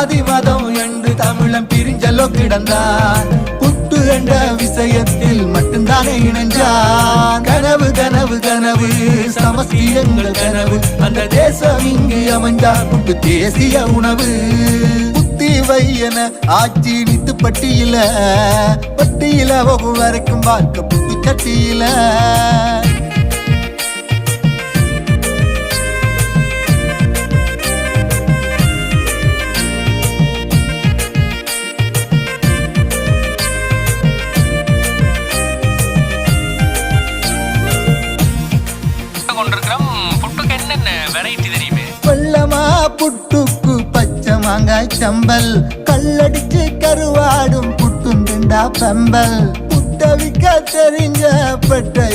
சாதி மதம் என்று தமிழன் பிரிஞ்சலோ கிடந்தான். புட்டு என்ற விஷயத்தில் மட்டும்தானே இணைஞ்சான். கனவு கனவு கனவு சமஸ்தி எங்கள் கனவு, அந்த தேசம் இங்கு அமைஞ்சா புட்டு தேசிய உணவு. புத்தி வையன ஆட்சி நித்து பட்டியில போகும் வரைக்கும் வாழ்க்கை புட்டு சட்டியில. வெள்ளமா புட்டுக்கு பச்சை மாங்காய் சம்பல், கல்லடிச்சு கருவாடும் புட்டும் திண்டா பம்பல். புட்ட விக்க தெரிஞ்ச பட்ட